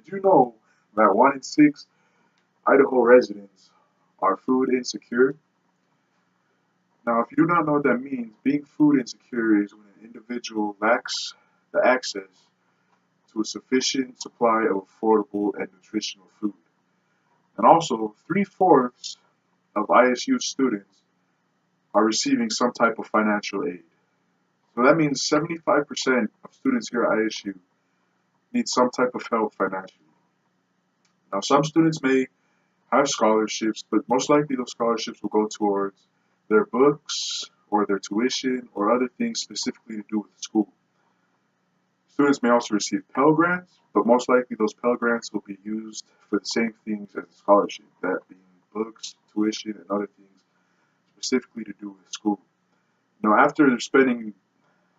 Did you know that 1 in 6 Idaho residents are food insecure? Now, if you do not know what that means, being food insecure is when an individual lacks the access to a sufficient supply of affordable and nutritional food. And also, three-fourths of ISU students are receiving some type of financial aid. So that means 75% of students here at ISU need some type of help financially. Now, some students may have scholarships, but most likely those scholarships will go towards their books or their tuition or other things specifically to do with school. Students may also receive Pell Grants, but most likely those Pell Grants will be used for the same things as a scholarship, that being books, tuition, and other things specifically to do with school. Now, after spending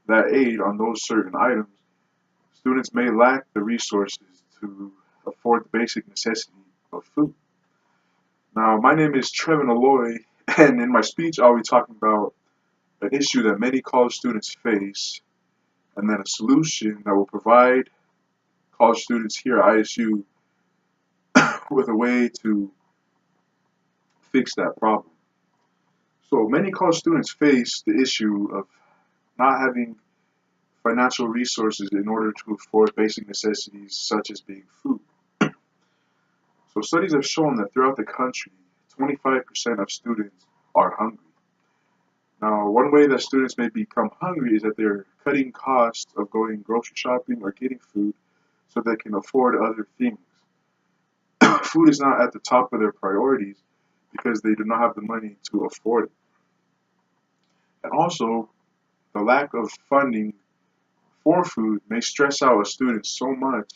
that aid on those certain items, students may lack the resources to afford the basic necessity of food. Now, my name is Aloi, and in my speech, I'll be talking about an issue that many college students face, and then a solution that will provide college students here at ISU with a way to fix that problem. So, many college students face the issue of not having financial resources in order to afford basic necessities such as being food. So studies have shown that throughout the country, 25% of students are hungry. Now, one way that students may become hungry is that they're cutting costs of going grocery shopping or getting food so they can afford other things. Food is not at the top of their priorities because they do not have the money to afford it. And also, the lack of funding for food may stress out a student so much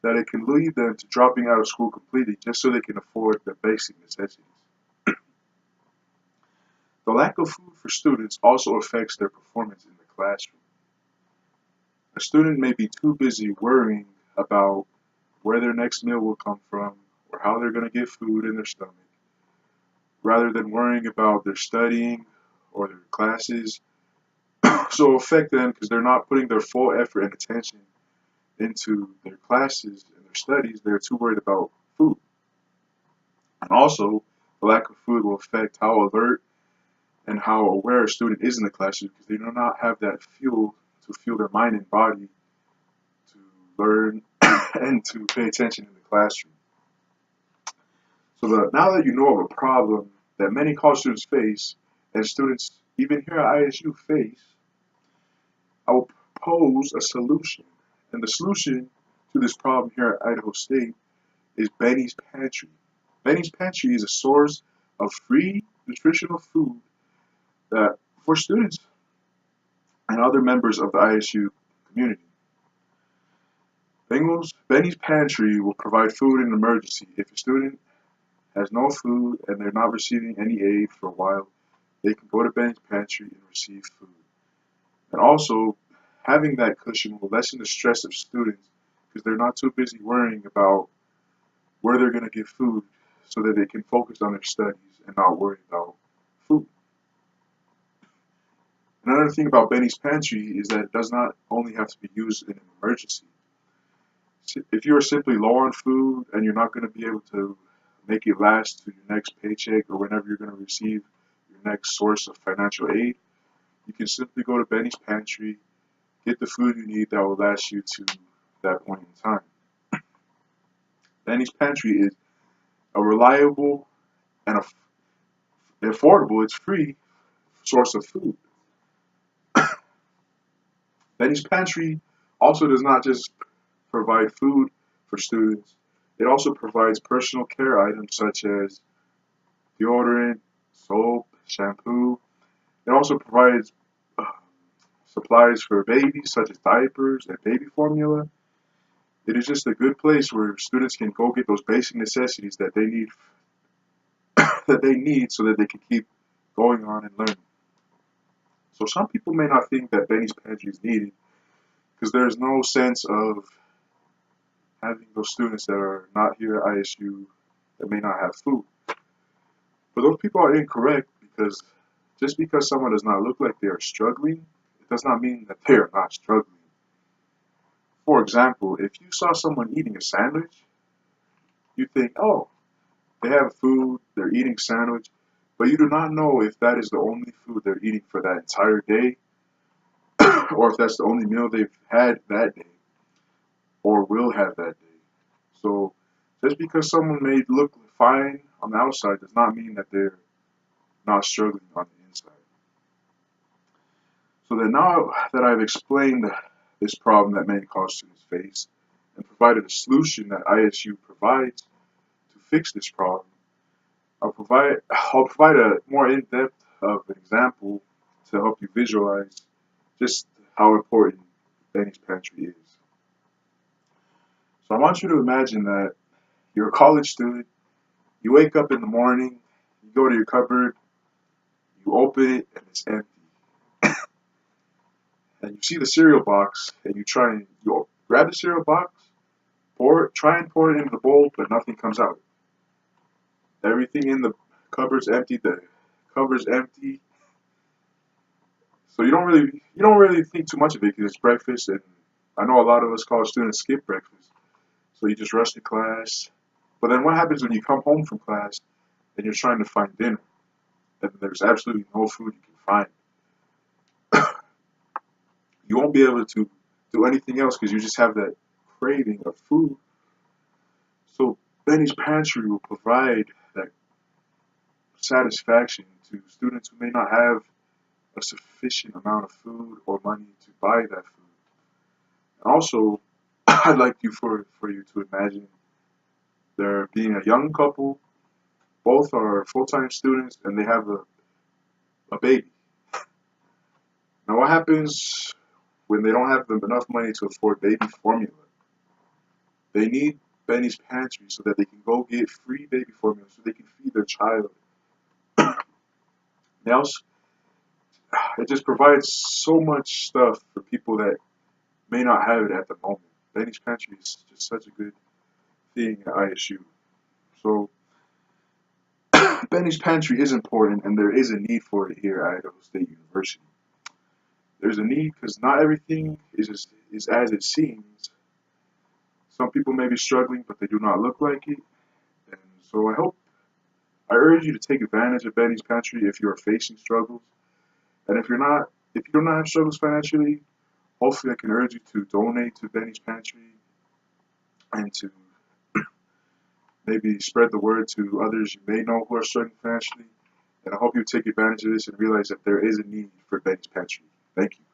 that it can lead them to dropping out of school completely just so they can afford the basic necessities. The lack of food for students also affects their performance in the classroom. A student may be too busy worrying about where their next meal will come from or how they're going to get food in their stomach, rather than worrying about their studying or their classes. So it'll affect them because they're not putting their full effort and attention into their classes and their studies. They're too worried about food. And also, the lack of food will affect how alert and how aware a student is in the classroom because they do not have that fuel to fuel their mind and body to learn and to pay attention in the classroom. So now that you know of a problem that many college students face, and students even here at ISU face, I will propose a solution. And the solution to this problem here at Idaho State is Benny's Pantry. Benny's Pantry is a source of free nutritional food that for students and other members of the ISU community. Benny's Pantry will provide food in an emergency. If a student has no food and they're not receiving any aid for a while, they can go to Benny's Pantry and receive food. And also, having that cushion will lessen the stress of students because they're not too busy worrying about where they're going to get food so that they can focus on their studies and not worry about food. Another thing about Benny's Pantry is that it does not only have to be used in an emergency. If you are simply low on food and you're not going to be able to make it last to your next paycheck or whenever you're going to receive your next source of financial aid, you can simply go to Benny's Pantry, get the food you need that will last you to that point in time. Benny's Pantry is a reliable and affordable, it's free source of food. Benny's Pantry also does not just provide food for students, it also provides personal care items such as deodorant, soap, shampoo. It also provides supplies for babies such as diapers and baby formula. It is just a good place where students can go get those basic necessities that they need so that they can keep going on and learning. So some people may not think that Benny's Pantry is needed because there's no sense of having those students that are not here at ISU that may not have food. But those people are incorrect because just because someone does not look like they are struggling, it does not mean that they are not struggling. For example, if you saw someone eating a sandwich, you think, oh, they have food, they're eating sandwich, but you do not know if that is the only food they're eating for that entire day, or if that's the only meal they've had that day, or will have that day. So just because someone may look fine on the outside does not mean that they're not struggling on the inside. So then now that I've explained this problem that many college students face and provided a solution that ISU provides to fix this problem, I'll provide a more in-depth of an example to help you visualize just how important Benny's Pantry is. So I want you to imagine that you're a college student, you wake up in the morning, you go to your cupboard, you open it, and it's empty. And you see the cereal box, and you grab the cereal box, try and pour it into the bowl, but nothing comes out. Everything in the cupboard's empty, the cover's empty. So you don't really think too much of it because it's breakfast, and I know a lot of us college students skip breakfast. So you just rush to class. But then what happens when you come home from class and you're trying to find dinner and there's absolutely no food you can find? You won't be able to do anything else because you just have that craving of food. So Benny's Pantry will provide that satisfaction to students who may not have a sufficient amount of food or money to buy that food. And also, I'd like for you to imagine there being a young couple, both are full-time students, and they have a baby. Now, what happens when they don't have enough money to afford baby formula? They need Benny's Pantry so that they can go get free baby formula so they can feed their child. Now, it just provides so much stuff for people that may not have it at the moment. Benny's Pantry is just such a good thing at ISU. So Benny's Pantry is important, and there is a need for it here at Idaho State University. There's a need because not everything is as it seems. Some people may be struggling, but they do not look like it. And so I urge you to take advantage of Benny's Pantry if you are facing struggles. And if you do not have struggles financially, hopefully I can urge you to donate to Benny's Pantry and to maybe spread the word to others you may know who are struggling financially. And I hope you take advantage of this and realize that there is a need for Benny's Pantry. Thank you.